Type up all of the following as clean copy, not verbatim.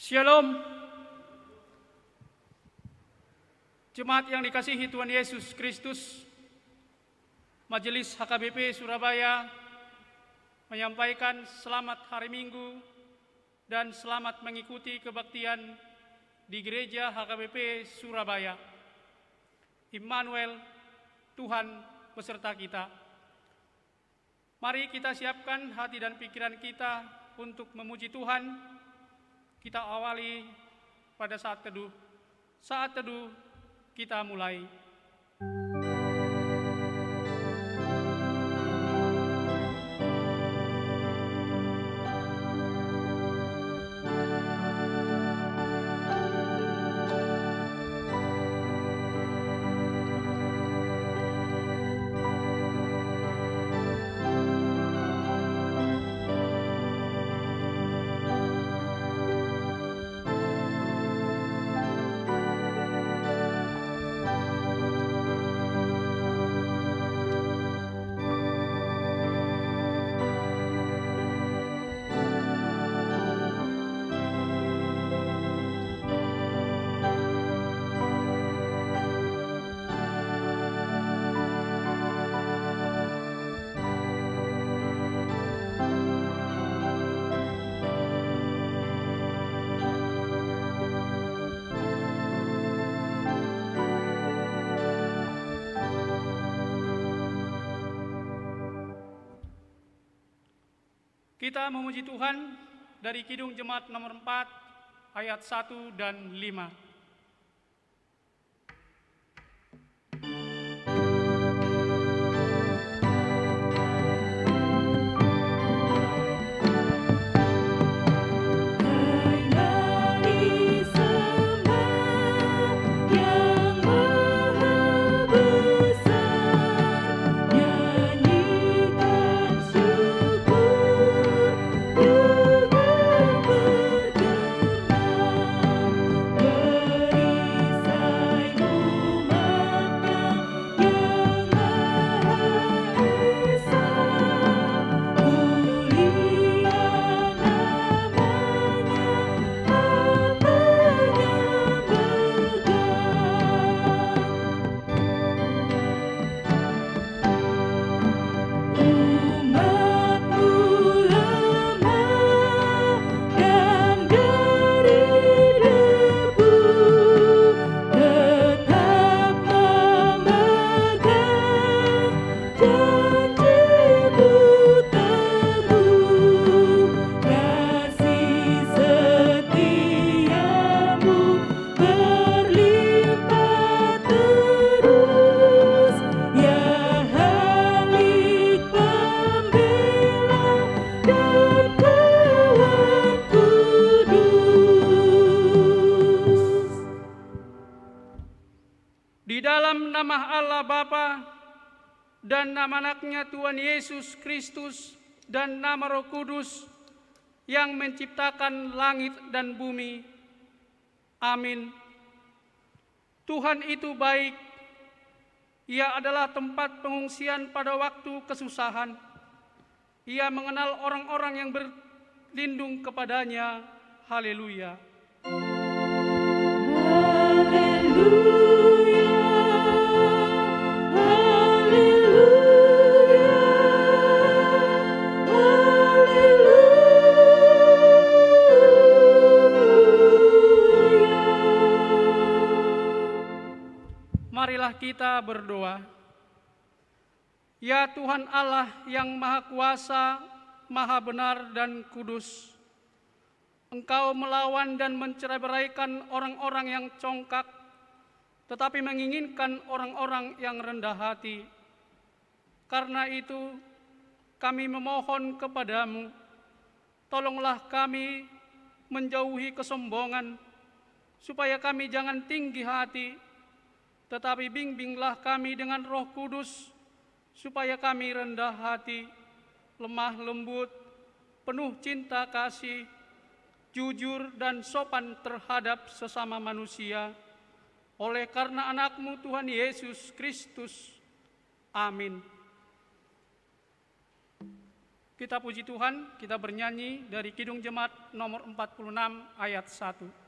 Shalom, jemaat yang dikasihi Tuhan Yesus Kristus. Majelis HKBP Surabaya menyampaikan selamat hari Minggu dan selamat mengikuti kebaktian di Gereja HKBP Surabaya. Immanuel, Tuhan beserta kita. Mari kita siapkan hati dan pikiran kita untuk memuji Tuhan. Kita awali pada saat teduh. Saat teduh kita mulai. Kita memuji Tuhan dari Kidung Jemaat nomor 4 ayat 1 dan 5. Nama Allah Bapa dan nama anaknya Tuhan Yesus Kristus dan nama Roh Kudus yang menciptakan langit dan bumi. Amin. Tuhan itu baik. Ia adalah tempat pengungsian pada waktu kesusahan. Ia mengenal orang-orang yang berlindung kepadanya. Haleluya. Haleluya. Marilah kita berdoa. Ya Tuhan Allah yang Maha Kuasa, Maha Benar dan Kudus, Engkau melawan dan mencerai-beraikan orang-orang yang congkak, tetapi menginginkan orang-orang yang rendah hati. Karena itu, kami memohon kepadamu, tolonglah kami menjauhi kesombongan, supaya kami jangan tinggi hati, tetapi bimbinglah kami dengan Roh Kudus, supaya kami rendah hati, lemah lembut, penuh cinta kasih, jujur dan sopan terhadap sesama manusia, oleh karena anakmu Tuhan Yesus Kristus. Amin. Kita puji Tuhan, kita bernyanyi dari Kidung Jemaat nomor 46 ayat 1.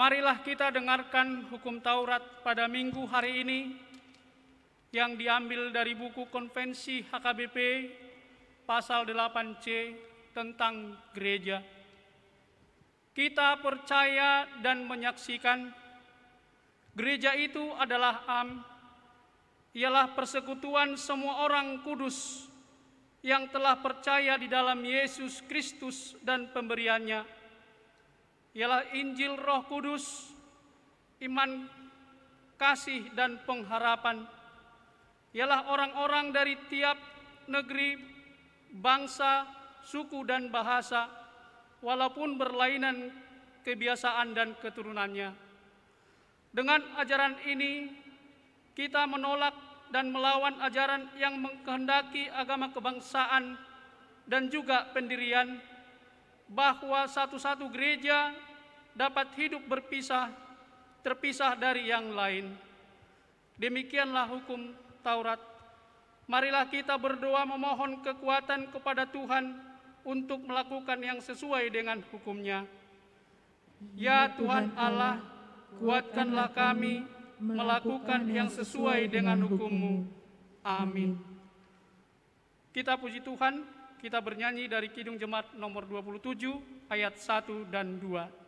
Marilah kita dengarkan hukum Taurat pada minggu hari ini yang diambil dari buku Konvensi HKBP pasal 8C tentang gereja. Kita percaya dan menyaksikan gereja itu adalah ialah persekutuan semua orang kudus yang telah percaya di dalam Yesus Kristus dan pemberiannya. Ialah Injil Roh Kudus, iman, kasih, dan pengharapan. Ialah orang-orang dari tiap negeri, bangsa, suku, dan bahasa, walaupun berlainan kebiasaan dan keturunannya. Dengan ajaran ini, kita menolak dan melawan ajaran yang mengkehendaki agama kebangsaan dan juga pendirian, bahwa satu-satu gereja dapat hidup terpisah dari yang lain. Demikianlah hukum Taurat. Marilah kita berdoa memohon kekuatan kepada Tuhan untuk melakukan yang sesuai dengan hukum-Nya. Ya Tuhan Allah, kuatkanlah kami melakukan yang sesuai dengan hukum-Mu. Amin. Kita puji Tuhan. Kita bernyanyi dari Kidung Jemaat nomor 27 ayat 1 dan 2.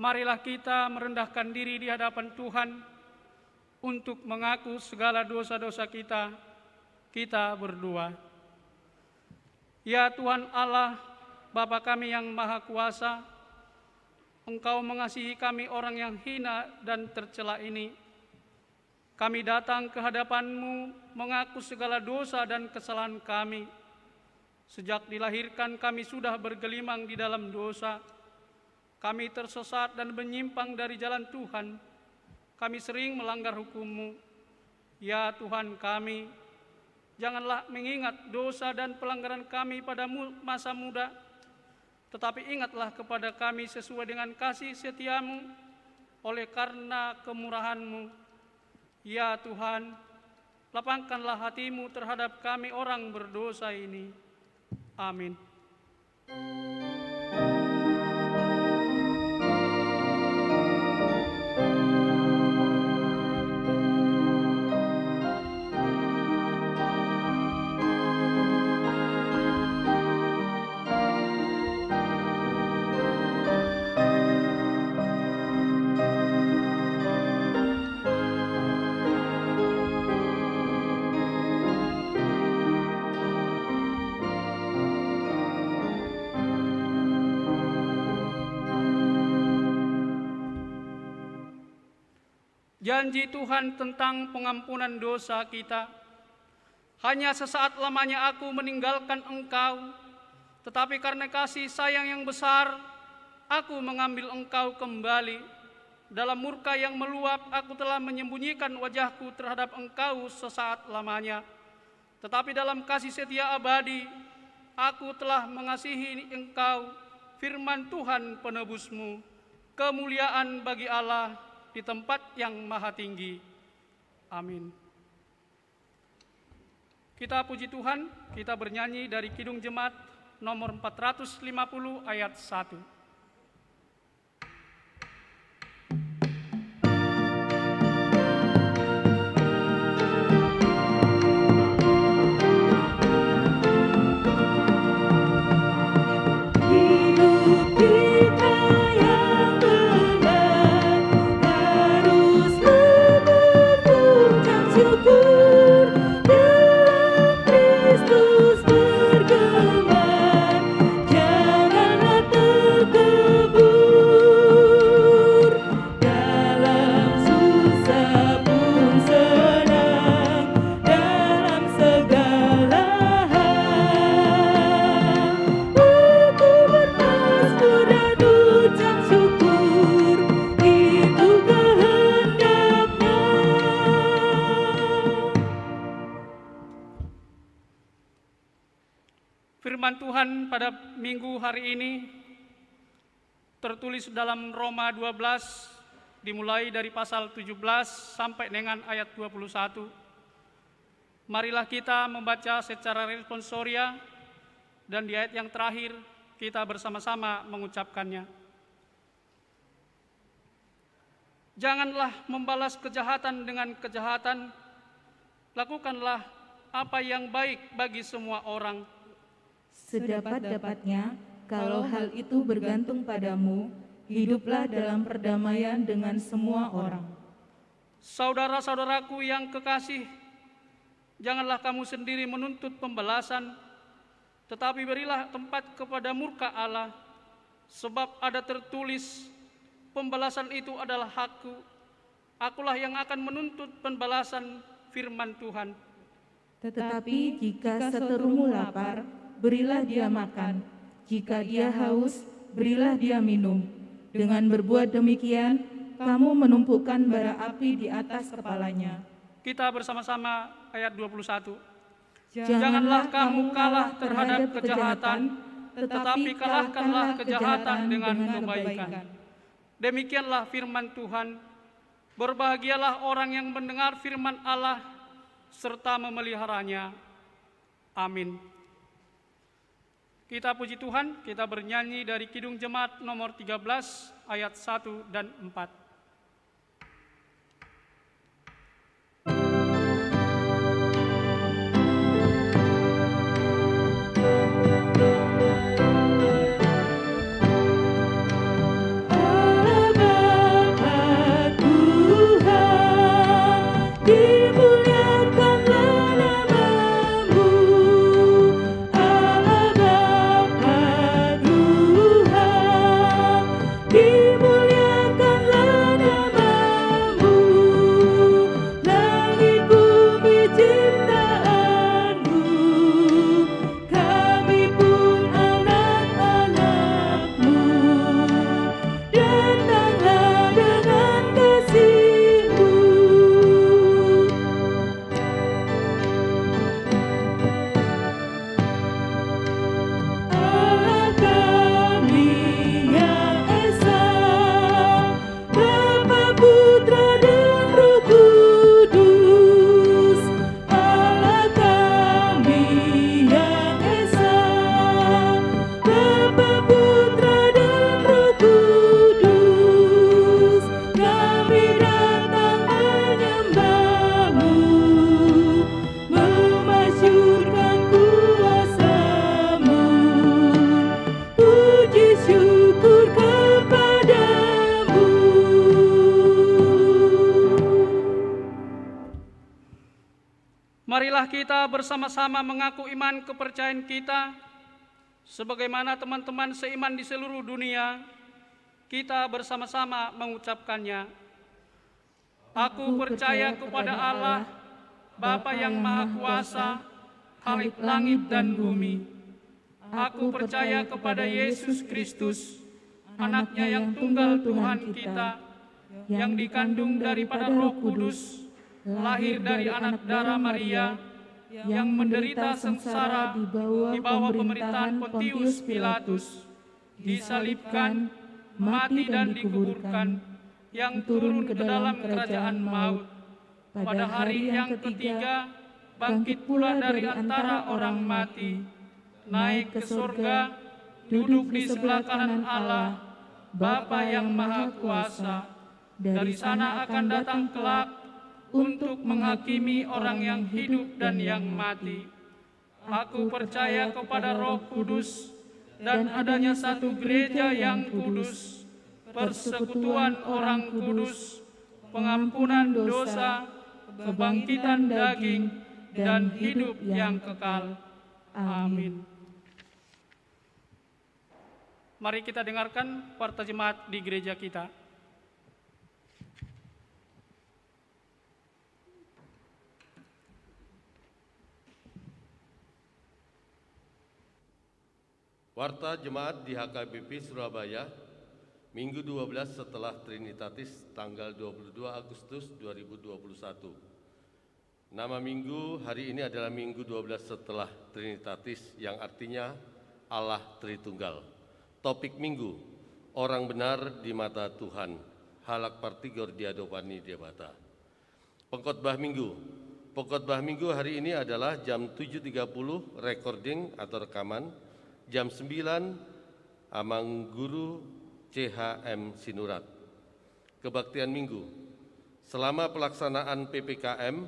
Marilah kita merendahkan diri di hadapan Tuhan untuk mengaku segala dosa-dosa kita. Kita berdoa. Ya Tuhan Allah, Bapa kami yang Maha Kuasa, Engkau mengasihi kami orang yang hina dan tercela ini. Kami datang ke hadapan-Mu mengaku segala dosa dan kesalahan kami. Sejak dilahirkan kami sudah bergelimang di dalam dosa. Kami tersesat dan menyimpang dari jalan Tuhan. Kami sering melanggar hukum-Mu. Ya Tuhan kami, janganlah mengingat dosa dan pelanggaran kami pada masa muda, tetapi ingatlah kepada kami sesuai dengan kasih setia-Mu oleh karena kemurahan-Mu. Ya Tuhan, lapangkanlah hati-Mu terhadap kami orang berdosa ini. Amin. Janji Tuhan tentang pengampunan dosa kita. Hanya sesaat lamanya aku meninggalkan Engkau, tetapi karena kasih sayang yang besar, aku mengambil Engkau kembali. Dalam murka yang meluap, aku telah menyembunyikan wajahku terhadap Engkau sesaat lamanya. Tetapi dalam kasih setia abadi, aku telah mengasihi Engkau, firman Tuhan penebus-Mu. Kemuliaan bagi Allah di tempat yang maha tinggi. Amin. Kita puji Tuhan, kita bernyanyi dari Kidung Jemaat nomor 450 ayat 1. Firman Tuhan pada minggu hari ini tertulis dalam Roma 12, dimulai dari pasal 17 sampai dengan ayat 21. Marilah kita membaca secara responsoria, dan di ayat yang terakhir kita bersama-sama mengucapkannya. Janganlah membalas kejahatan dengan kejahatan, lakukanlah apa yang baik bagi semua orang. Sedapat-dapatnya, kalau hal itu bergantung padamu, hiduplah dalam perdamaian dengan semua orang. Saudara-saudaraku yang kekasih, janganlah kamu sendiri menuntut pembalasan, tetapi berilah tempat kepada murka Allah, sebab ada tertulis, pembalasan itu adalah hakku, akulah yang akan menuntut pembalasan, firman Tuhan. Tetapi jika seterumu lapar, berilah dia makan. Jika dia haus, berilah dia minum. Dengan berbuat demikian, kamu menumpukan bara api di atas kepalanya. Kita bersama-sama ayat 21. Janganlah kamu kalah terhadap kejahatan, tetapi kalahkanlah kejahatan dengan kebaikan. Demikianlah firman Tuhan. Berbahagialah orang yang mendengar firman Allah serta memeliharanya. Amin. Kita puji Tuhan, kita bernyanyi dari Kidung Jemaat nomor 13 ayat 1 dan 4. Dimuliakanlah kita bersama-sama mengaku iman kepercayaan kita, sebagaimana teman-teman seiman di seluruh dunia, kita bersama-sama mengucapkannya. Aku percaya kepada Allah, Bapa yang Maha Kuasa, Khalik langit dan bumi. Aku percaya kepada Yesus Kristus, Anaknya yang tunggal Tuhan kita, yang dikandung daripada Roh Kudus, lahir dari anak darah Maria, yang menderita sengsara di bawah pemerintahan Pontius Pilatus, disalibkan, mati dan dikuburkan, yang turun ke dalam kerajaan maut. Pada hari yang ketiga, bangkit pula dari antara orang mati, naik ke surga, duduk di sebelah kanan Allah, Bapa yang Maha Kuasa. Dari sana akan datang kelak untuk menghakimi orang yang hidup dan yang mati. Aku percaya kepada Roh Kudus dan adanya satu gereja yang kudus, persekutuan orang kudus, pengampunan dosa, kebangkitan daging, dan hidup yang kekal. Amin. Mari kita dengarkan warta jemaat di gereja kita. Warta Jemaat di HKBP Surabaya, Minggu 12 setelah Trinitatis, tanggal 22 Agustus 2021. Nama minggu hari ini adalah Minggu 12 setelah Trinitatis, yang artinya Allah Tritunggal. Topik minggu, orang benar di mata Tuhan, halak partigor diadopani debata. Pengkhotbah minggu hari ini adalah jam 7.30 recording atau rekaman, jam 9 Amang Guru CHM Sinurat. Kebaktian minggu, selama pelaksanaan PPKM,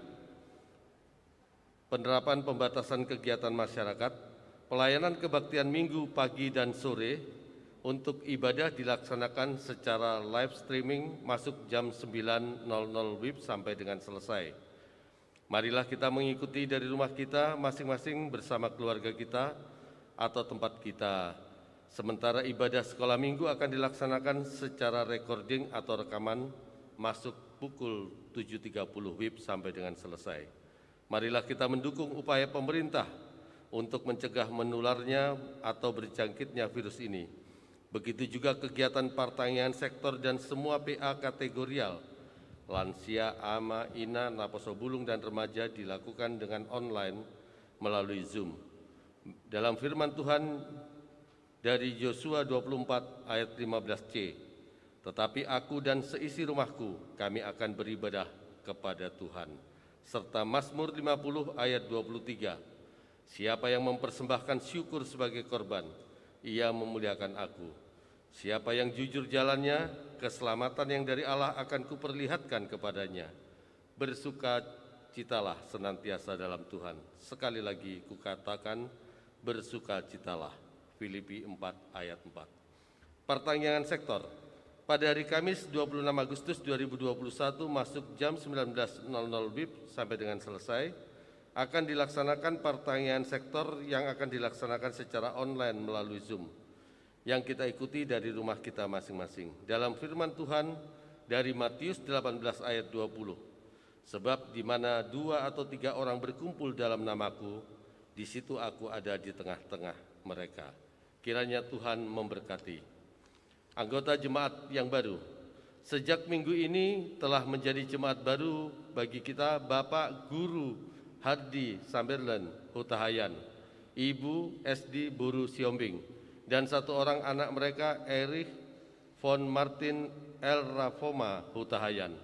penerapan pembatasan kegiatan masyarakat, pelayanan kebaktian minggu pagi dan sore untuk ibadah dilaksanakan secara live streaming masuk jam 9.00 WIB sampai dengan selesai. Marilah kita mengikuti dari rumah kita masing-masing bersama keluarga kita atau tempat kita. Sementara ibadah sekolah minggu akan dilaksanakan secara recording atau rekaman masuk pukul 7.30 WIB sampai dengan selesai. Marilah kita mendukung upaya pemerintah untuk mencegah menularnya atau berjangkitnya virus ini. Begitu juga kegiatan pertanian sektor dan semua PA kategorial, lansia, ama, ina, naposobulung, dan remaja dilakukan dengan online melalui Zoom. Dalam firman Tuhan dari Yosua 24 ayat 15c, tetapi aku dan seisi rumahku, kami akan beribadah kepada Tuhan. Serta Mazmur 50 ayat 23, siapa yang mempersembahkan syukur sebagai korban, ia memuliakan aku. Siapa yang jujur jalannya, keselamatan yang dari Allah akan kuperlihatkan kepadanya. Bersukacitalah senantiasa dalam Tuhan. Sekali lagi kukatakan, bersukacitalah. Filipi 4 ayat 4. Pertanyaan sektor. Pada hari Kamis 26 Agustus 2021 masuk jam 19.00 WIB sampai dengan selesai, akan dilaksanakan pertanyaan sektor yang akan dilaksanakan secara online melalui Zoom, yang kita ikuti dari rumah kita masing-masing. Dalam firman Tuhan dari Matius 18 ayat 20, sebab di mana 2 atau 3 orang berkumpul dalam namaku, di situ aku ada di tengah-tengah mereka. Kiranya Tuhan memberkati. Anggota jemaat yang baru, sejak minggu ini telah menjadi jemaat baru bagi kita Bapak Guru Hardi Samberlen Hutahayan, Ibu SD Buru Siombing, dan 1 orang anak mereka Erich von Martin L. Rafoma Hutahayan.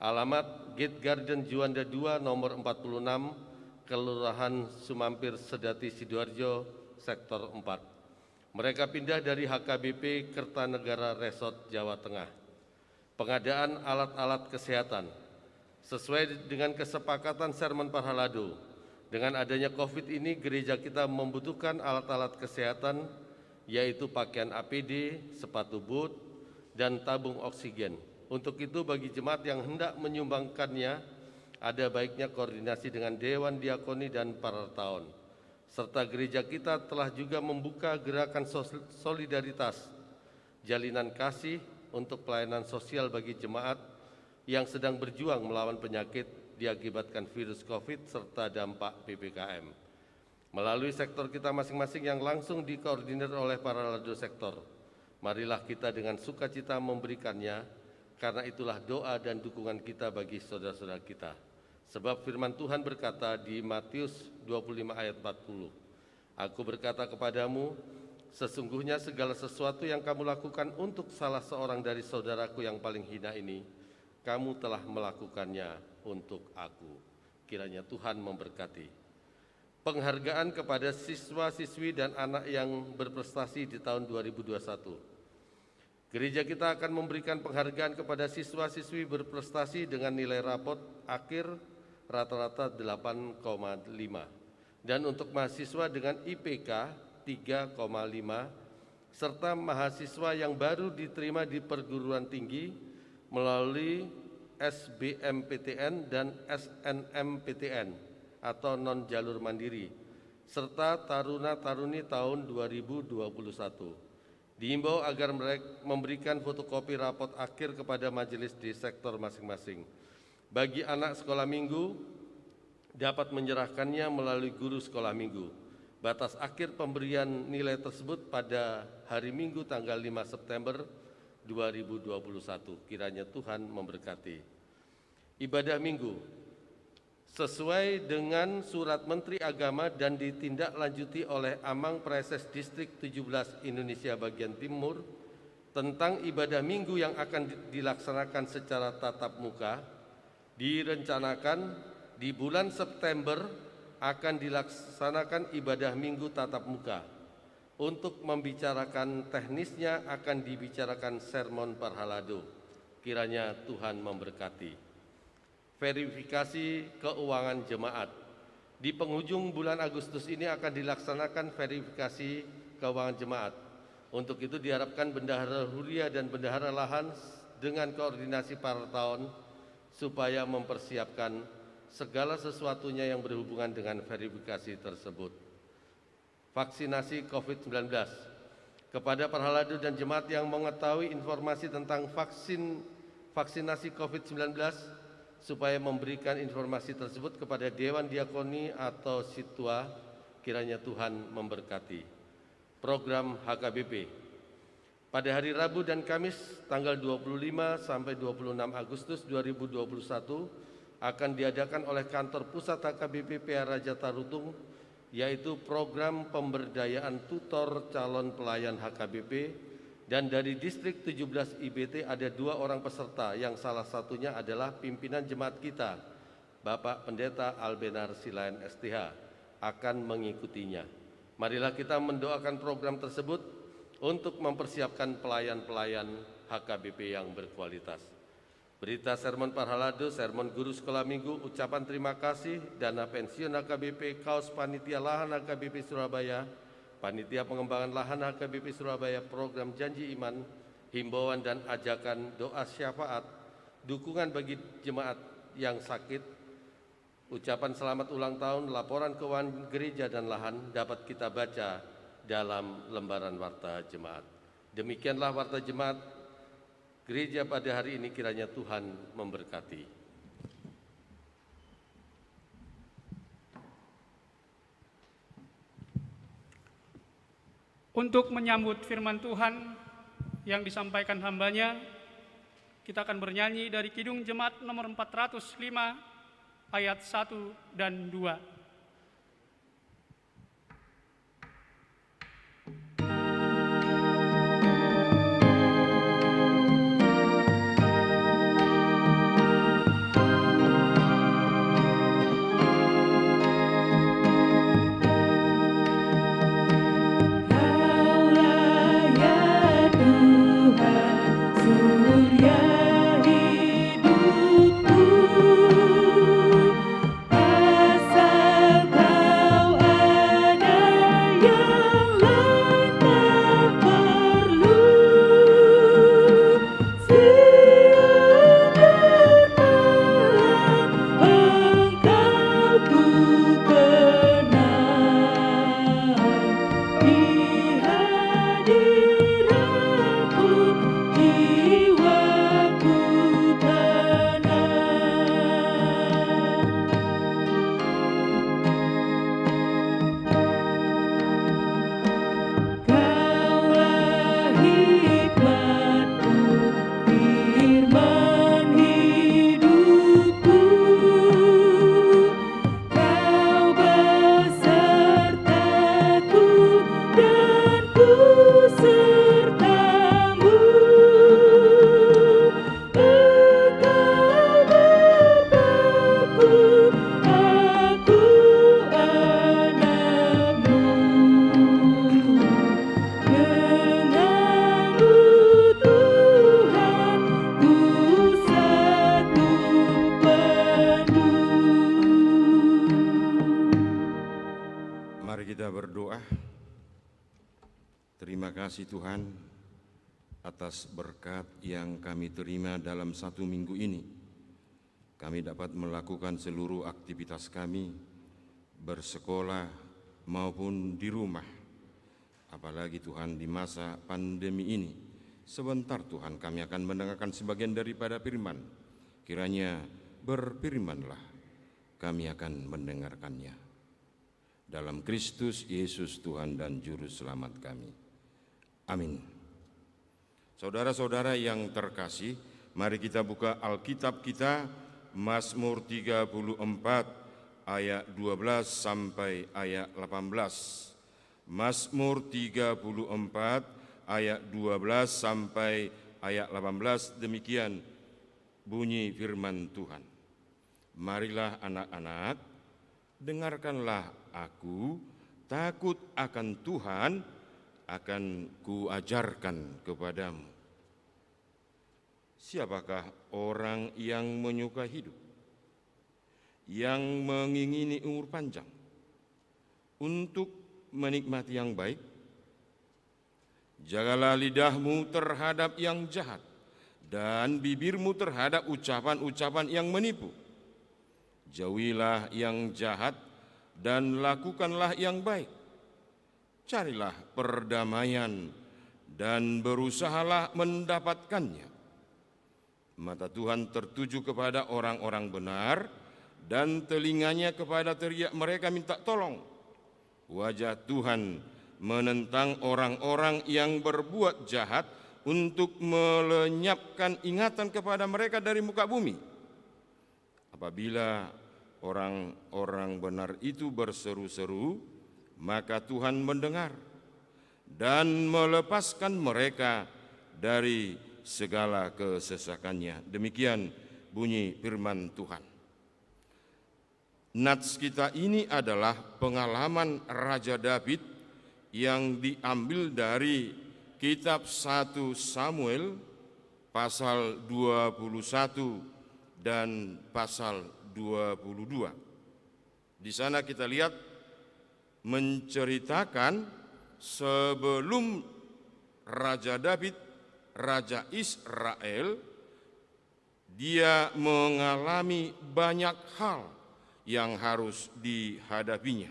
Alamat Gate Garden Juanda 2 nomor 46, Kelurahan Sumampir Sedati Sidoarjo, Sektor 4. Mereka pindah dari HKBP Kertanegara Resort Jawa Tengah. Pengadaan alat-alat kesehatan sesuai dengan kesepakatan Sermon Parhalado. Dengan adanya COVID ini, gereja kita membutuhkan alat-alat kesehatan, yaitu pakaian APD, sepatu boot, dan tabung oksigen. Untuk itu, bagi jemaat yang hendak menyumbangkannya ada baiknya koordinasi dengan Dewan Diakoni dan Parataon, serta gereja kita telah juga membuka gerakan solidaritas, jalinan kasih untuk pelayanan sosial bagi jemaat yang sedang berjuang melawan penyakit diakibatkan virus COVID serta dampak PPKM. Melalui sektor kita masing-masing yang langsung dikoordinir oleh para lado sektor, marilah kita dengan sukacita memberikannya, karena itulah doa dan dukungan kita bagi saudara-saudara kita. Sebab firman Tuhan berkata di Matius 25 ayat 40, Aku berkata kepadamu, sesungguhnya segala sesuatu yang kamu lakukan untuk salah seorang dari saudaraku yang paling hina ini, kamu telah melakukannya untuk aku. Kiranya Tuhan memberkati. Penghargaan kepada siswa-siswi dan anak yang berprestasi di tahun 2021. Gereja kita akan memberikan penghargaan kepada siswa-siswi berprestasi dengan nilai rapot akhir rata-rata 8,5 dan untuk mahasiswa dengan IPK 3,5 serta mahasiswa yang baru diterima di perguruan tinggi melalui SBMPTN dan SNMPTN atau non jalur mandiri serta taruna-taruni tahun 2021. Diimbau agar mereka memberikan fotokopi rapot akhir kepada majelis di sektor masing-masing. Bagi anak sekolah minggu, dapat menyerahkannya melalui guru sekolah minggu. Batas akhir pemberian nilai tersebut pada hari Minggu tanggal 5 September 2021. Kiranya Tuhan memberkati. Ibadah Minggu sesuai dengan surat Menteri Agama dan ditindaklanjuti oleh Amang Preses Distrik 17 Indonesia bagian Timur tentang ibadah Minggu yang akan dilaksanakan secara tatap muka, direncanakan di bulan September akan dilaksanakan ibadah Minggu tatap muka. Untuk membicarakan teknisnya akan dibicarakan sermon parhalado. Kiranya Tuhan memberkati. Verifikasi keuangan jemaat. Di penghujung bulan Agustus ini akan dilaksanakan verifikasi keuangan jemaat. Untuk itu diharapkan bendahara huria dan bendahara lahan dengan koordinasi Parataon supaya mempersiapkan segala sesuatunya yang berhubungan dengan verifikasi tersebut. Vaksinasi COVID-19. Kepada parhalado dan jemaat yang mengetahui informasi tentang vaksinasi COVID-19, supaya memberikan informasi tersebut kepada Dewan Diakoni atau Situa, kiranya Tuhan memberkati. Program HKBP. Pada hari Rabu dan Kamis tanggal 25 sampai 26 Agustus 2021 akan diadakan oleh kantor pusat HKBP PA Raja Tarutung, yaitu program pemberdayaan tutor calon pelayan HKBP. Dan dari distrik 17 IBT ada 2 orang peserta yang salah satunya adalah pimpinan jemaat kita, Bapak Pendeta Albenar Silayan STH, akan mengikutinya. Marilah kita mendoakan program tersebut untuk mempersiapkan pelayan-pelayan HKBP yang berkualitas. Berita sermon parhalado, sermon guru sekolah minggu, ucapan terima kasih, dana pensiun HKBP, kaos panitia lahan HKBP Surabaya, Panitia Pengembangan Lahan HKBP Surabaya, program janji iman, himbauan dan ajakan doa syafaat, dukungan bagi jemaat yang sakit, ucapan selamat ulang tahun, laporan keuangan gereja dan lahan dapat kita baca dalam lembaran warta jemaat. Demikianlah warta jemaat gereja pada hari ini, kiranya Tuhan memberkati. Untuk menyambut firman Tuhan yang disampaikan hambanya, kita akan bernyanyi dari Kidung Jemaat nomor 405 ayat 1 dan 2. Surya hidupku, asa kita berdoa. Terima kasih Tuhan atas berkat yang kami terima dalam 1 minggu ini. Kami dapat melakukan seluruh aktivitas kami, bersekolah maupun di rumah. Apalagi Tuhan di masa pandemi ini. Sebentar Tuhan kami akan mendengarkan sebagian daripada firman. Kiranya berfirmanlah, kami akan mendengarkannya. Dalam Kristus Yesus Tuhan dan Juru Selamat kami. Amin. Saudara-saudara yang terkasih, mari kita buka Alkitab kita, Mazmur 34 ayat 12 sampai ayat 18. Mazmur 34 ayat 12 sampai ayat 18, demikian bunyi firman Tuhan. Marilah anak-anak, dengarkanlah aku, takut akan Tuhan, akan kuajarkan kepadamu. Siapakah orang yang menyukai hidup, yang mengingini umur panjang, untuk menikmati yang baik? Jagalah lidahmu terhadap yang jahat, dan bibirmu terhadap ucapan-ucapan yang menipu. Jauhilah yang jahat, dan lakukanlah yang baik. Carilah perdamaian dan berusahalah mendapatkannya. Mata Tuhan tertuju kepada orang-orang benar dan telinganya kepada teriak mereka minta tolong. Wajah Tuhan menentang orang-orang yang berbuat jahat untuk melenyapkan ingatan kepada mereka dari muka bumi. Apabila orang-orang benar itu berseru-seru, maka Tuhan mendengar dan melepaskan mereka dari segala kesesakannya. Demikian bunyi firman Tuhan. Nats kita ini adalah pengalaman Raja David yang diambil dari kitab 1 Samuel pasal 21 dan pasal 22. Di sana kita lihat menceritakan sebelum Raja David, Raja Israel, dia mengalami banyak hal yang harus dihadapinya.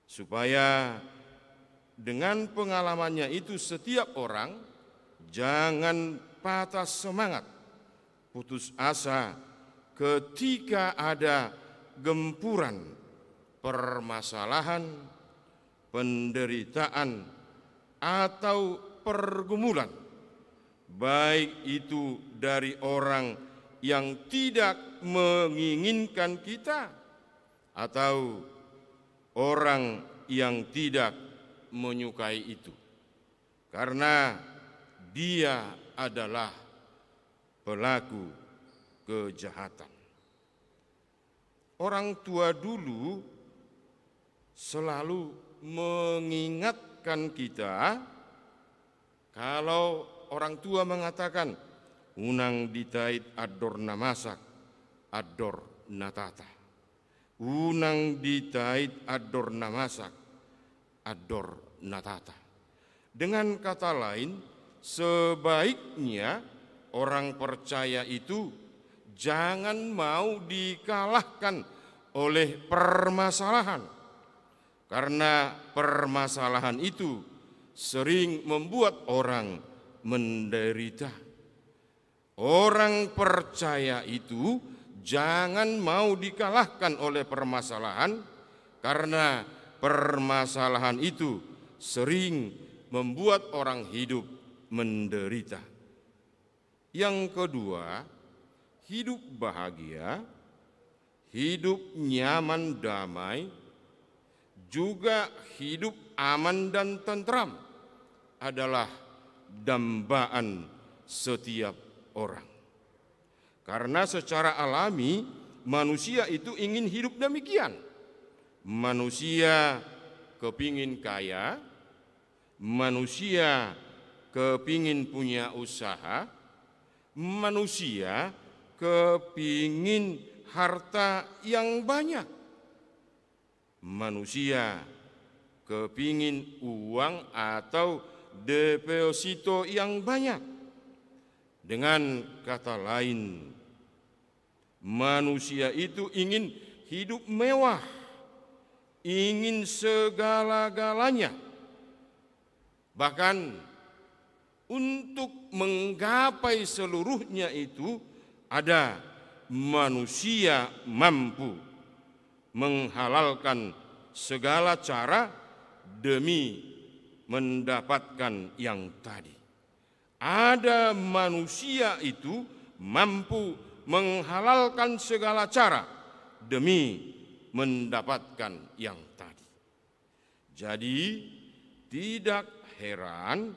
Supaya dengan pengalamannya itu setiap orang jangan patah semangat, putus asa ketika ada gempuran permasalahan, penderitaan, atau pergumulan, baik itu dari orang yang tidak menginginkan kita atau orang yang tidak menyukai itu, karena dia adalah pelaku kejahatan. Orang tua dulu selalu mengingatkan kita, kalau orang tua mengatakan unang ditait ador namasak ador natata, unang ditait ador namasak ador natata. Dengan kata lain, sebaiknya orang percaya itu jangan mau dikalahkan oleh permasalahan, karena permasalahan itu sering membuat orang menderita. Orang percaya itu jangan mau dikalahkan oleh permasalahan, karena permasalahan itu sering membuat orang hidup menderita. Yang kedua, hidup bahagia, hidup nyaman damai, juga hidup aman dan tentram adalah dambaan setiap orang. Karena secara alami manusia itu ingin hidup demikian. Manusia kepingin kaya, manusia kepingin punya usaha, manusia kepingin harta yang banyak. manusia kepingin uang atau deposito yang banyak. Dengan kata lain, manusia itu ingin hidup mewah, ingin segala-galanya. Bahkan untuk menggapai seluruhnya itu ada manusia mampu menghalalkan segala cara demi mendapatkan yang tadi. Ada manusia itu mampu menghalalkan segala cara demi mendapatkan yang tadi. Jadi tidak heran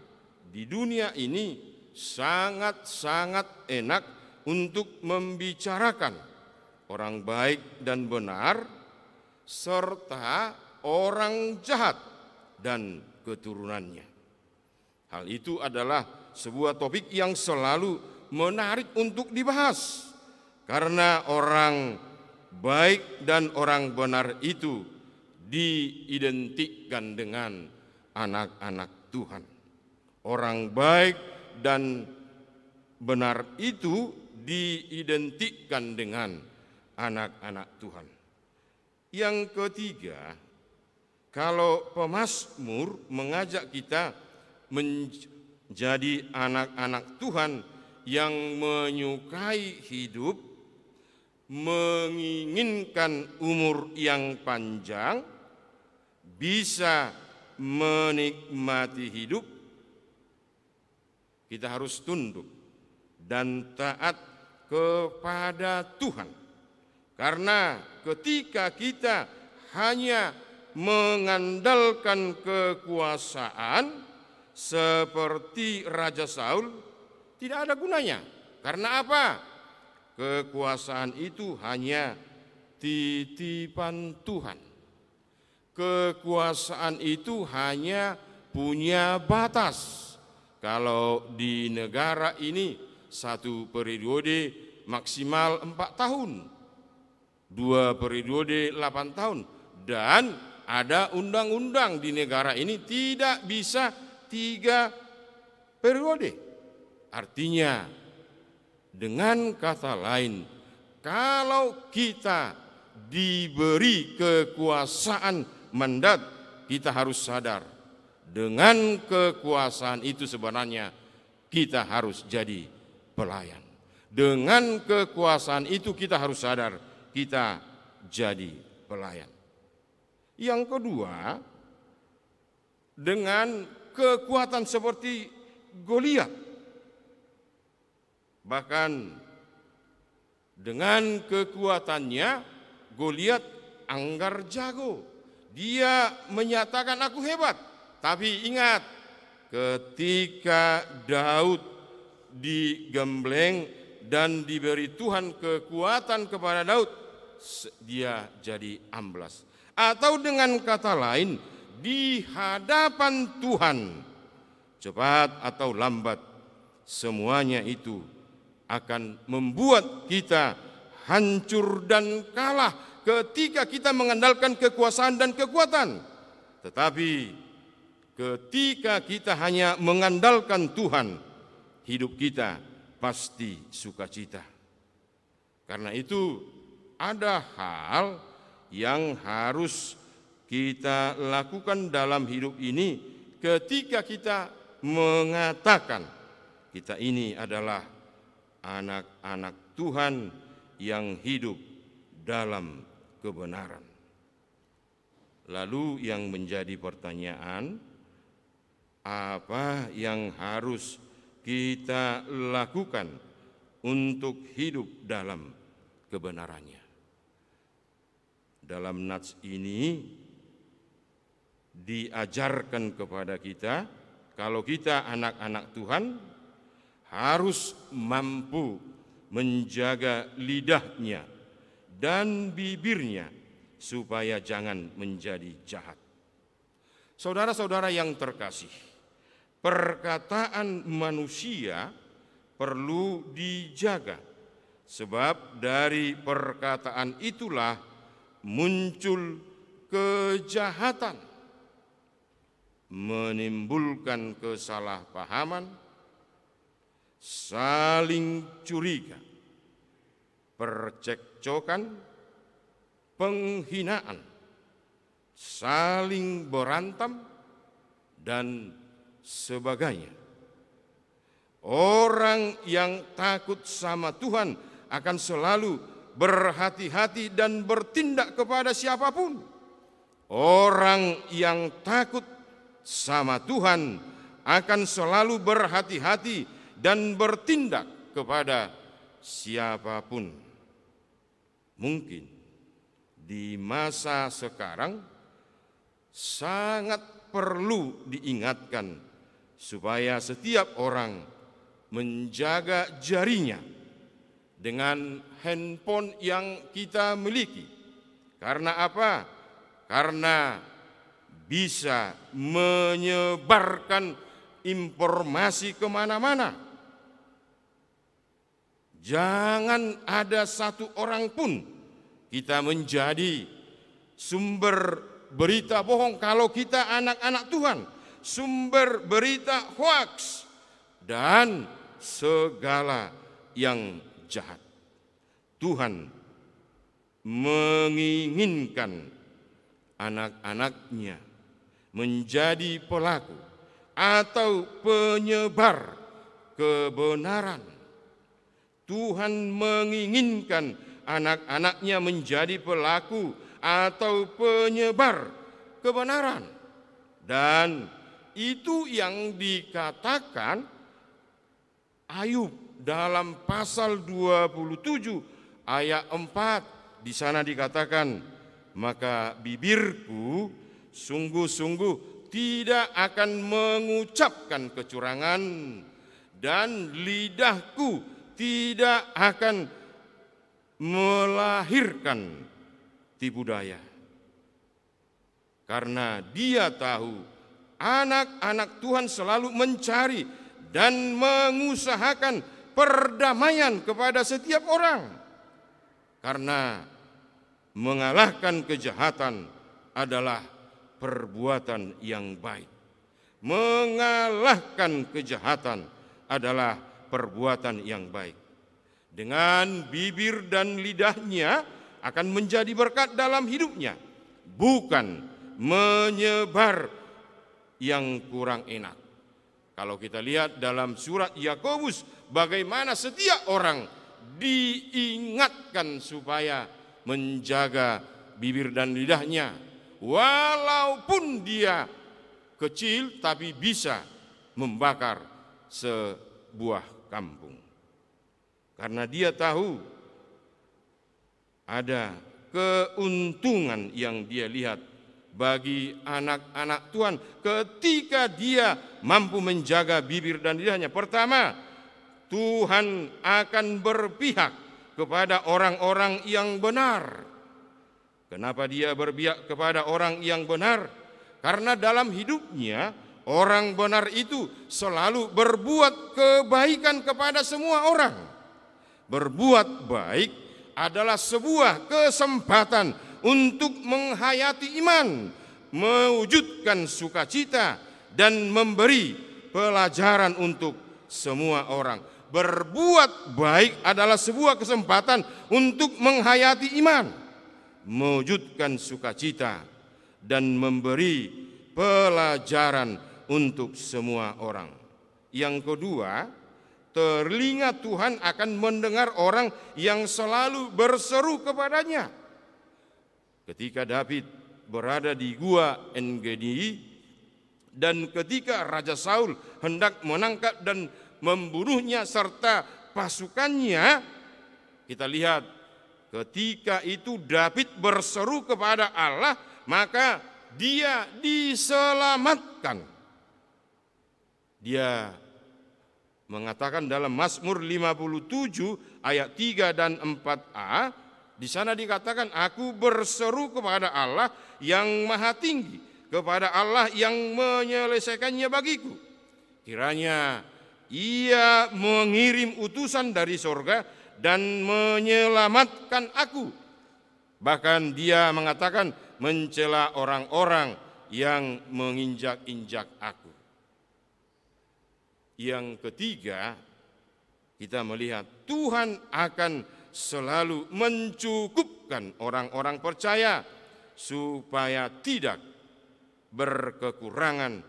di dunia ini sangat-sangat enak untuk membicarakan orang baik dan benar serta orang jahat dan keturunannya. Hal itu adalah sebuah topik yang selalu menarik untuk dibahas, karena orang baik dan orang benar itu diidentikan dengan anak-anak Tuhan. Orang baik dan benar itu diidentikan dengan anak-anak Tuhan. Yang ketiga, kalau pemazmur mengajak kita menjadi anak-anak Tuhan yang menyukai hidup, menginginkan umur yang panjang, bisa menikmati hidup, kita harus tunduk dan taat kepada Tuhan. Karena ketika kita hanya mengandalkan kekuasaan seperti Raja Saul, tidak ada gunanya. Karena apa? Kekuasaan itu hanya titipan Tuhan. Kekuasaan itu hanya punya batas. Kalau di negara ini satu periode maksimal 4 tahun, 2 periode 8 tahun, dan ada undang-undang di negara ini tidak bisa 3 periode. Artinya, dengan kata lain, kalau kita diberi kekuasaan mandat, kita harus sadar dengan kekuasaan itu sebenarnya kita harus jadi pelayan. Dengan kekuasaan itu kita harus sadar kita jadi pelayan. Yang kedua, dengan kekuatan seperti Goliat, bahkan dengan kekuatannya Goliat anggar jago. Dia menyatakan aku hebat. Tapi ingat, ketika Daud digembleng dan diberi Tuhan kekuatan kepada Daud, dia jadi amblas. Atau dengan kata lain, di hadapan Tuhan, cepat atau lambat, semuanya itu akan membuat kita hancur dan kalah ketika kita mengandalkan kekuasaan dan kekuatan. Tetapi ketika kita hanya mengandalkan Tuhan, hidup kita pasti sukacita. Karena itu ada hal yang harus kita lakukan dalam hidup ini ketika kita mengatakan kita ini adalah anak-anak Tuhan yang hidup dalam kebenaran. Lalu yang menjadi pertanyaan, apa yang harus kita lakukan untuk hidup dalam kebenarannya? Dalam nats ini diajarkan kepada kita, kalau kita anak-anak Tuhan harus mampu menjaga lidahnya dan bibirnya supaya jangan menjadi jahat. Saudara-saudara yang terkasih, perkataan manusia perlu dijaga, sebab dari perkataan itulah muncul kejahatan, menimbulkan kesalahpahaman, saling curiga, percekcokan, penghinaan, saling berantem, dan sebagainya. Orang yang takut sama Tuhan akan selalu berhati-hati dan bertindak kepada siapapun. Orang yang takut sama Tuhan akan selalu berhati-hati dan bertindak kepada siapapun. Mungkin di masa sekarang sangat perlu diingatkan supaya setiap orang menjaga jarinya dengan handphone yang kita miliki. Karena apa? Karena bisa menyebarkan informasi kemana-mana. Jangan ada satu orang pun kita menjadi sumber berita bohong kalau kita anak-anak Tuhan, sumber berita hoaks dan segala yang jahat. Tuhan menginginkan anak-anaknya menjadi pelaku atau penyebar kebenaran. Tuhan menginginkan anak-anaknya menjadi pelaku atau penyebar kebenaran. Dan itu yang dikatakan Ayub dalam pasal 27 ayat 4. Di sana dikatakan, maka bibirku sungguh-sungguh tidak akan mengucapkan kecurangan dan lidahku tidak akan melahirkan tipu daya. Karena dia tahu anak-anak Tuhan selalu mencari dan mengusahakan perdamaian kepada setiap orang. Karena mengalahkan kejahatan adalah perbuatan yang baik. Mengalahkan kejahatan adalah perbuatan yang baik. Dengan bibir dan lidahnya akan menjadi berkat dalam hidupnya, bukan menyebar yang kurang enak. Kalau kita lihat dalam surat Yakobus, bagaimana setiap orang diingatkan supaya menjaga bibir dan lidahnya, walaupun dia kecil tapi bisa membakar sebuah kampung. Karena dia tahu ada keuntungan yang dia lihat bagi anak-anak Tuhan ketika dia mampu menjaga bibir dan lidahnya. Pertama, Tuhan akan berpihak kepada orang-orang yang benar. Kenapa dia berpihak kepada orang yang benar? Karena dalam hidupnya orang benar itu selalu berbuat kebaikan kepada semua orang. Berbuat baik adalah sebuah kesempatan untuk menghayati iman, mewujudkan sukacita, dan memberi pelajaran untuk semua orang. Berbuat baik adalah sebuah kesempatan untuk menghayati iman, mewujudkan sukacita, dan memberi pelajaran untuk semua orang. Yang kedua, telinga Tuhan akan mendengar orang yang selalu berseru kepadanya. Ketika David berada di gua En-Gedi dan ketika Raja Saul hendak menangkap dan membunuhnya serta pasukannya, kita lihat ketika itu David berseru kepada Allah, maka dia diselamatkan. Dia mengatakan dalam Mazmur 57 ayat 3 dan 4a, di sana dikatakan, aku berseru kepada Allah yang maha tinggi, kepada Allah yang menyelesaikannya bagiku. Kiranya ia mengirim utusan dari sorga dan menyelamatkan aku. Bahkan dia mengatakan mencela orang-orang yang menginjak-injak aku. Yang ketiga, kita melihat Tuhan akan selalu mencukupkan orang-orang percaya supaya tidak berkekurangan,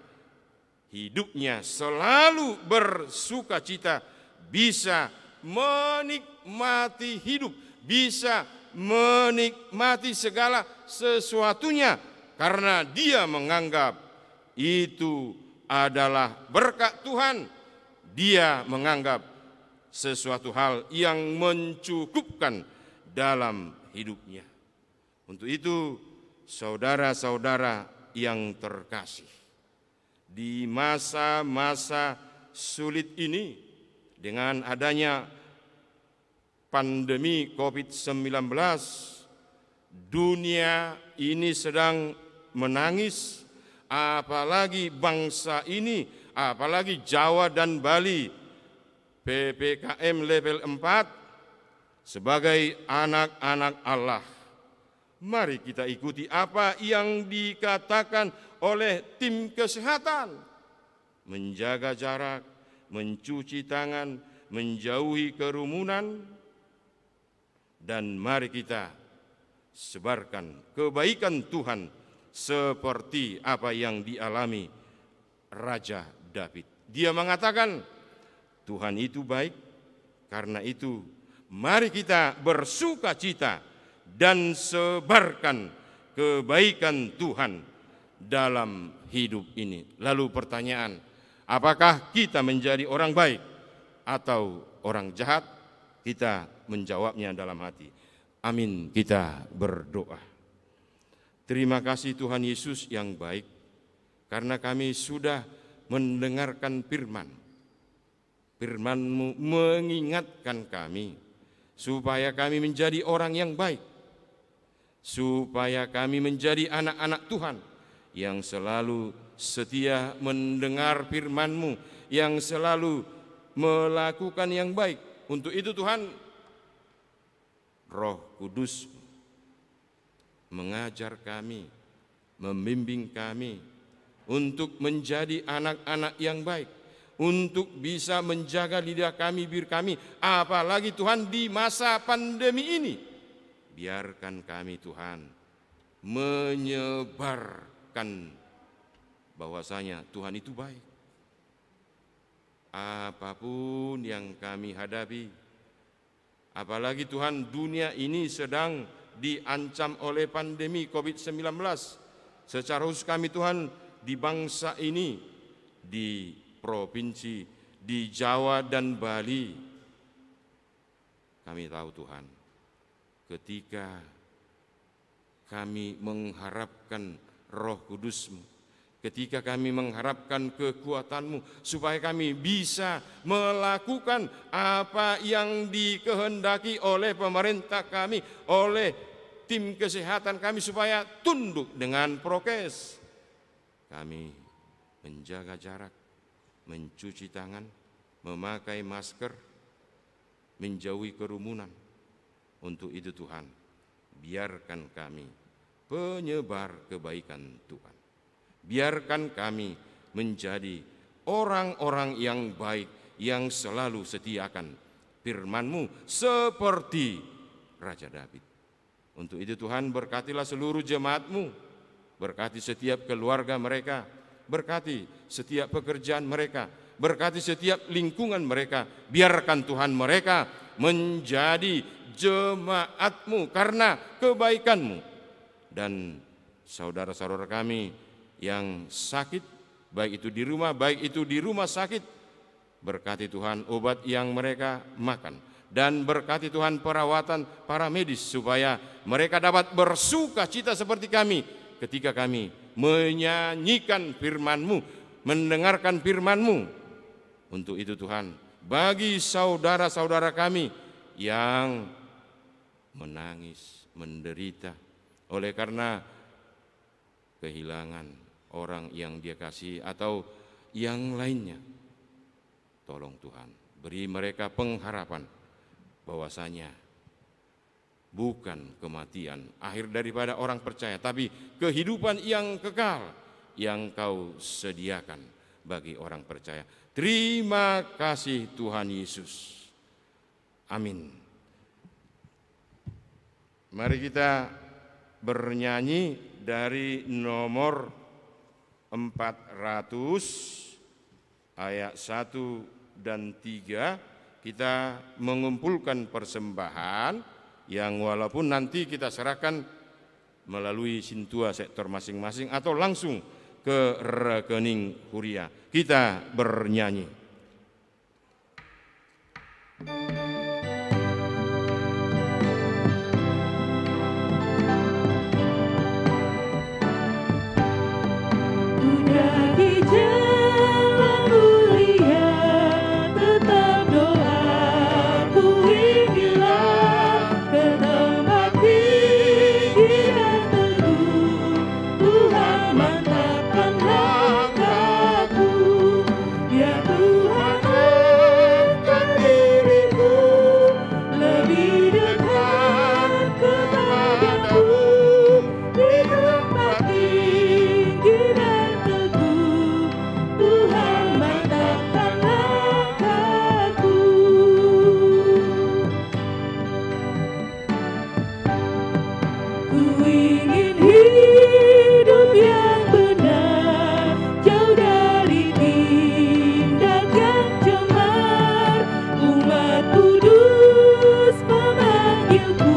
hidupnya selalu bersukacita, bisa menikmati hidup, bisa menikmati segala sesuatunya karena dia menganggap itu adalah berkat Tuhan. Dia menganggap sesuatu hal yang mencukupkan dalam hidupnya. Untuk itu, saudara-saudara yang terkasih, di masa-masa sulit ini, dengan adanya pandemi COVID-19, dunia ini sedang menangis, apalagi bangsa ini, apalagi Jawa dan Bali, PPKM level 4 sebagai anak-anak Allah. Mari kita ikuti apa yang dikatakan oleh tim kesehatan. Menjaga jarak, mencuci tangan, menjauhi kerumunan, dan mari kita sebarkan kebaikan Tuhan seperti apa yang dialami Raja David. Dia mengatakan, Tuhan itu baik, karena itu mari kita bersukacita dan sebarkan kebaikan Tuhan dalam hidup ini. Lalu pertanyaan, apakah kita menjadi orang baik atau orang jahat? Kita menjawabnya dalam hati. Amin, kita berdoa. Terima kasih Tuhan Yesus yang baik, karena kami sudah mendengarkan firman. Firman-Mu mengingatkan kami supaya kami menjadi orang yang baik, supaya kami menjadi anak-anak Tuhan yang selalu setia mendengar firman-Mu, yang selalu melakukan yang baik. Untuk itu Tuhan, Roh Kudus mengajar kami, membimbing kami untuk menjadi anak-anak yang baik, untuk bisa menjaga lidah kami, bibir kami, apalagi Tuhan di masa pandemi ini. Biarkan kami Tuhan menyebarkan bahwasanya Tuhan itu baik. Apapun yang kami hadapi, apalagi Tuhan dunia ini sedang diancam oleh pandemi COVID-19. Secara khusus kami Tuhan di bangsa ini, di provinsi, di Jawa dan Bali, kami tahu Tuhan, ketika kami mengharapkan Roh Kudus-Mu, ketika kami mengharapkan kekuatan-Mu, supaya kami bisa melakukan apa yang dikehendaki oleh pemerintah kami, oleh tim kesehatan kami, supaya tunduk dengan prokes. Kami menjaga jarak, mencuci tangan, memakai masker, menjauhi kerumunan. Untuk itu Tuhan, biarkan kami penyebar kebaikan Tuhan. Biarkan kami menjadi orang-orang yang baik, yang selalu setiakan firman-Mu seperti Raja David. Untuk itu Tuhan, berkatilah seluruh jemaat-Mu, berkati setiap keluarga mereka, berkati setiap pekerjaan mereka, berkati setiap lingkungan mereka. Biarkan Tuhan mereka menjadi jemaat-Mu karena kebaikan-Mu. Dan saudara-saudara kami yang sakit, baik itu di rumah, baik itu di rumah sakit, berkati Tuhan obat yang mereka makan, dan berkati Tuhan perawatan para medis supaya mereka dapat bersuka cita seperti kami ketika kami menyanyikan firman-Mu, mendengarkan firman-Mu. Untuk itu Tuhan, bagi saudara-saudara kami yang menangis, menderita oleh karena kehilangan orang yang dia kasih atau yang lainnya, tolong Tuhan, beri mereka pengharapan bahwasanya bukan kematian, akhir daripada orang percaya, tapi kehidupan yang kekal yang Kau sediakan bagi orang percaya. Terima kasih Tuhan Yesus. Amin. Mari kita bernyanyi dari nomor 400 ayat 1 dan 3. Kita mengumpulkan persembahan yang walaupun nanti kita serahkan melalui Sintua sektor masing-masing atau langsung ke rekening Huria. Kita bernyanyi. Udah di jalan mulia, tetap doaku inilah ke tempat tinggi dan teguh. Tuhan mantapkan langkahku, ya Tuhan angkat diriku lebih dekat kepadamu di tempat tinggi dan teguh. Tuhan mantapkan langkahku. Ku ingin hidup yang benar, jauh dari tindak yang cemar. Umat kudus memanggilku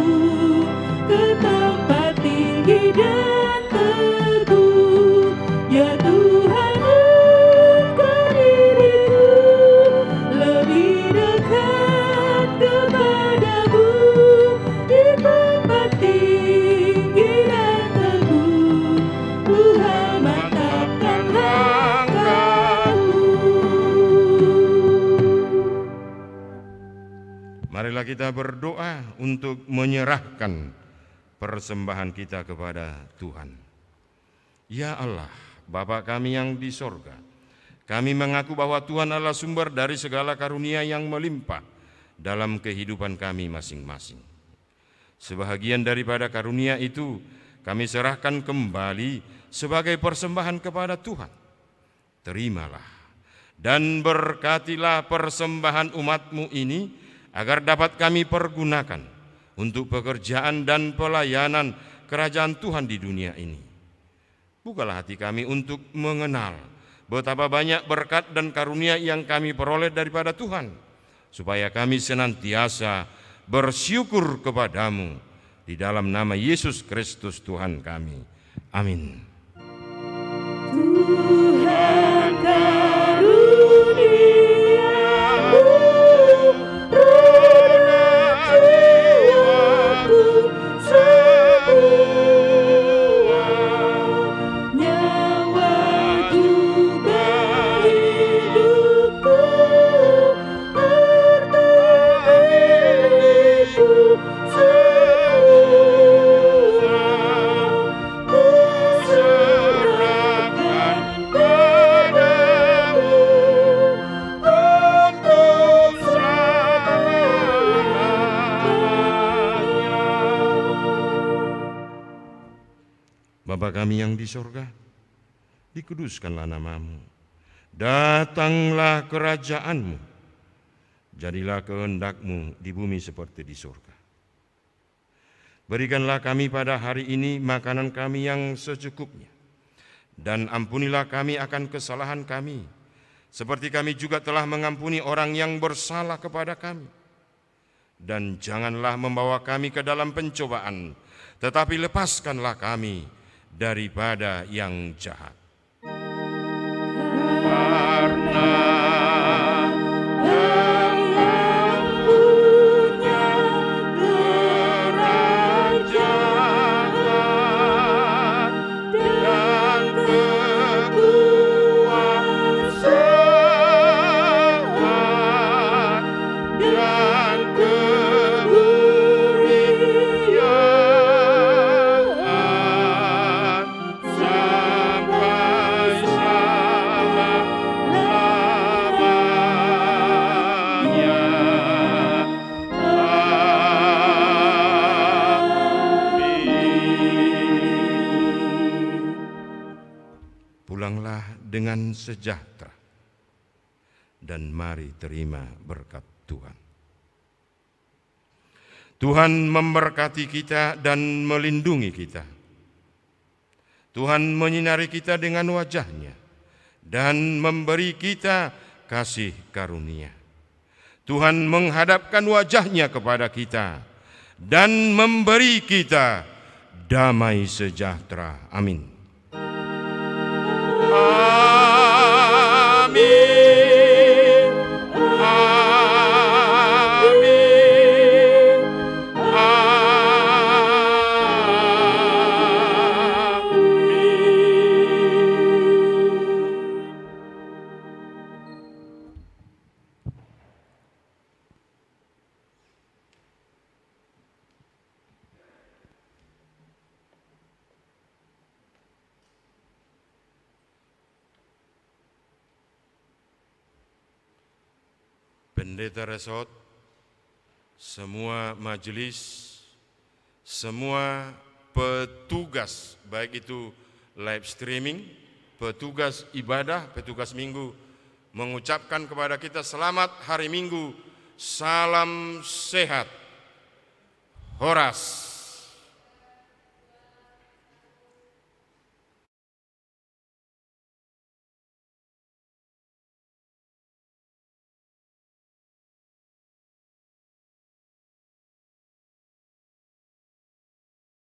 ke tempat tinggi dan teguh. Ya Tuhan, angkat diriku lebih dekat kepadamu di tempat tinggi dan teguh. Tuhan mantapkan langkahku. Marilah kita berdoa untuk menyerahkan persembahan kita kepada Tuhan. Ya Allah, Bapa kami yang di sorga, kami mengaku bahwa Tuhan adalah sumber dari segala karunia yang melimpah dalam kehidupan kami masing-masing. Sebahagian daripada karunia itu kami serahkan kembali sebagai persembahan kepada Tuhan. Terimalah dan berkatilah persembahan umat-Mu ini agar dapat kami pergunakan untuk pekerjaan dan pelayanan kerajaan Tuhan di dunia ini. Bukalah hati kami untuk mengenal betapa banyak berkat dan karunia yang kami peroleh daripada Tuhan, supaya kami senantiasa bersyukur kepadamu di dalam nama Yesus Kristus Tuhan kami. Amin. Tuhan karuniamu, roda jiwaku semua, nyawa juga hidupku, harta milikku semua, ku serahkan padamu untuk Bapa kami yang di sorga, dikuduskanlah namamu, datanglah kerajaanmu, jadilah kehendakmu di bumi seperti di sorga. Berikanlah kami pada hari ini makanan kami yang secukupnya, dan ampunilah kami akan kesalahan kami, seperti kami juga telah mengampuni orang yang bersalah kepada kami. Dan janganlah membawa kami ke dalam pencobaan, tetapi lepaskanlah kami daripada yang jahat. Karena Engkau punya kerajaan dan kekuasaan dan kemuliaan sampai pulanglah dengan sejahtera, dan mari terima berkat Tuhan. Tuhan memberkati kita dan melindungi kita. Tuhan menyinari kita dengan wajah-Nya dan memberi kita kasih karunia. Tuhan menghadapkan wajah-Nya kepada kita dan memberi kita damai sejahtera. Amin. Amin. Pendeta Resort, semua majelis, semua petugas, baik itu live streaming, petugas ibadah, petugas minggu, mengucapkan kepada kita selamat hari Minggu, salam sehat, Horas.